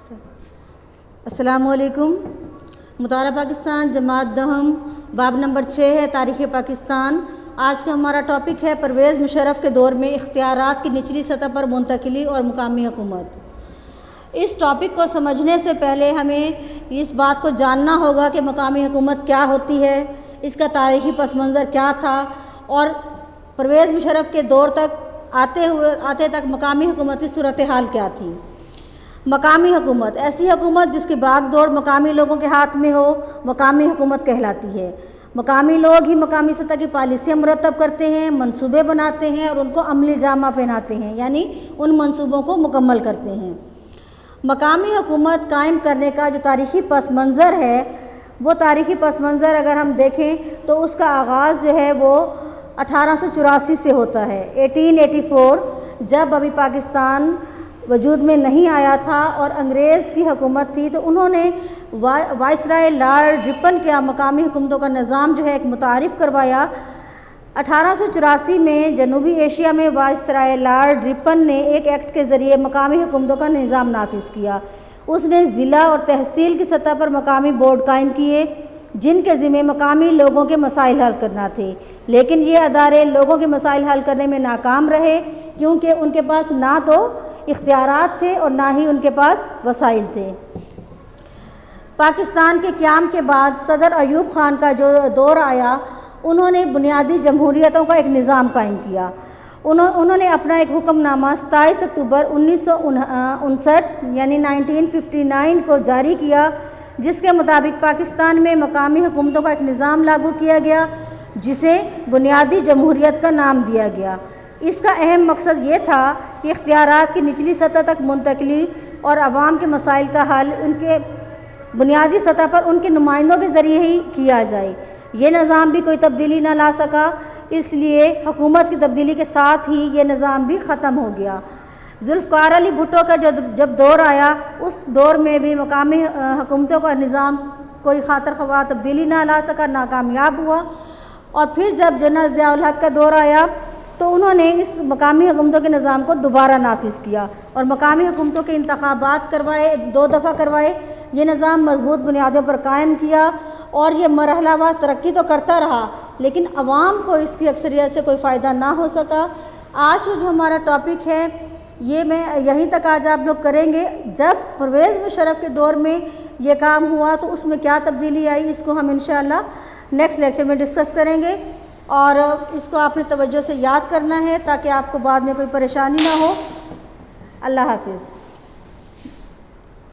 अस्सलामुअलैकुम। मुताला पाकिस्तान जमात दहम बाब नंबर 6 है तारीख़ पाकिस्तान। आज का हमारा टॉपिक है परवेज़ मुशर्रफ के दौर में इख्तियारात की निचली सतह पर मुंतकिली और मुकामी हुकूमत। इस टॉपिक को समझने से पहले हमें इस बात को जानना होगा कि मुकामी हुकूमत क्या होती है, इसका तारीख़ी पस मंज़र क्या था और परवेज़ मुशर्रफ के दौर तक आते तक मुकामी हुकूमत की सूरत हाल क्या थी। मकामी हुकूमत ऐसी हुकूमत जिसकी बागडोर मकामी लोगों के हाथ में हो, मकामी हुकूमत कहलाती है। मकामी लोग ही मकामी सतह की पॉलिसियाँ मुरतब करते हैं, मंसूबे बनाते हैं और उनको अमली जामा पहनाते हैं, यानी उन मंसूबों को मुकम्मल करते हैं। मकामी हुकूमत कायम करने का जो तारीख़ी पस मंज़र है, वो तारीख़ी पस मंज़र अगर हम देखें तो उसका आगाज़ जो है वो 1884 से होता है। 1884 जब अभी पाकिस्तान वजूद में नहीं आया था और अंग्रेज़ की हुकूमत थी, तो उन्होंने वाइसराय लॉर्ड रिपन के मकामी हुकूमतों का निज़ाम जो है एक मुतारिफ़ करवाया। 1884 में जनूबी एशिया में वाइसराय लॉर्ड रिपन ने एक एक्ट के ज़रिए मकामी हुकूमतों का निज़ाम नाफिज किया। उसने ज़िला और तहसील की सतह पर मकामी बोर्ड कायम किए जिनके ज़िम्मे मकामी लोगों के मसाइल हल करना थे, लेकिन ये अदारे लोगों के मसाइल हल करने में नाकाम रहे क्योंकि उनके पास ना तो इख्तियारात थे और ना ही उनके पास वसाइल थे। पाकिस्तान के क़याम के बाद सदर अयूब ख़ान का जो दौर आया, उन्होंने बुनियादी जमहूरियतों का एक निज़ाम कायम किया। उन्होंने अपना एक हुक्मनामा 27 अक्टूबर 1959 यानी 1959 को जारी किया, जिसके मुताबिक पाकिस्तान में मकामी हुकूमतों का एक निज़ाम लागू किया गया जिसे बुनियादी जमहूरियत का नाम दिया गया। इसका अहम मकसद ये था कि इख्तियारात की निचली सतह तक मुंतकिली और अवाम के मसाइल का हल उनके बुनियादी सतह पर उनके नुमाइंदों के ज़रिए ही किया जाए। ये निज़ाम भी कोई तब्दीली ना ला सका, इसलिए हुकूमत की तब्दीली के साथ ही ये निज़ाम भी ख़त्म हो गया। ज़ुल्फ़िकार अली भुट्टो का जब दौर आया, उस दौर में भी मकामी हुकूमतों का निज़ाम कोई खातर ख़वाह तब्दीली ना ला सका, नाकामयाब हुआ। और फिर जब जनरल ज़ियाउल हक़ का दौर आया तो उन्होंने इस मकामी हुकूमतों के निज़ाम को दोबारा नाफिज किया और मकामी हुकूमतों के इंतखाबात करवाए, 2 दफ़ा करवाए। ये निज़ाम मजबूत बुनियादों पर कायम किया और ये मरहलावार तरक्की तो करता रहा, लेकिन अवाम को इसकी अक्सरियत से कोई फ़ायदा ना हो सका। आज जो हमारा टॉपिक है ये मैं यहीं तक आज आप लोग करेंगे। जब परवेज़ मुशर्रफ के दौर में ये काम हुआ तो उसमें क्या तब्दीली आई, इसको हम इंशाअल्लाह नेक्स्ट लेक्चर में डिस्कस करेंगे और इसको आपने तवज्जो से याद करना है ताकि आपको बाद में कोई परेशानी ना हो। अल्लाह हाफ़िज़।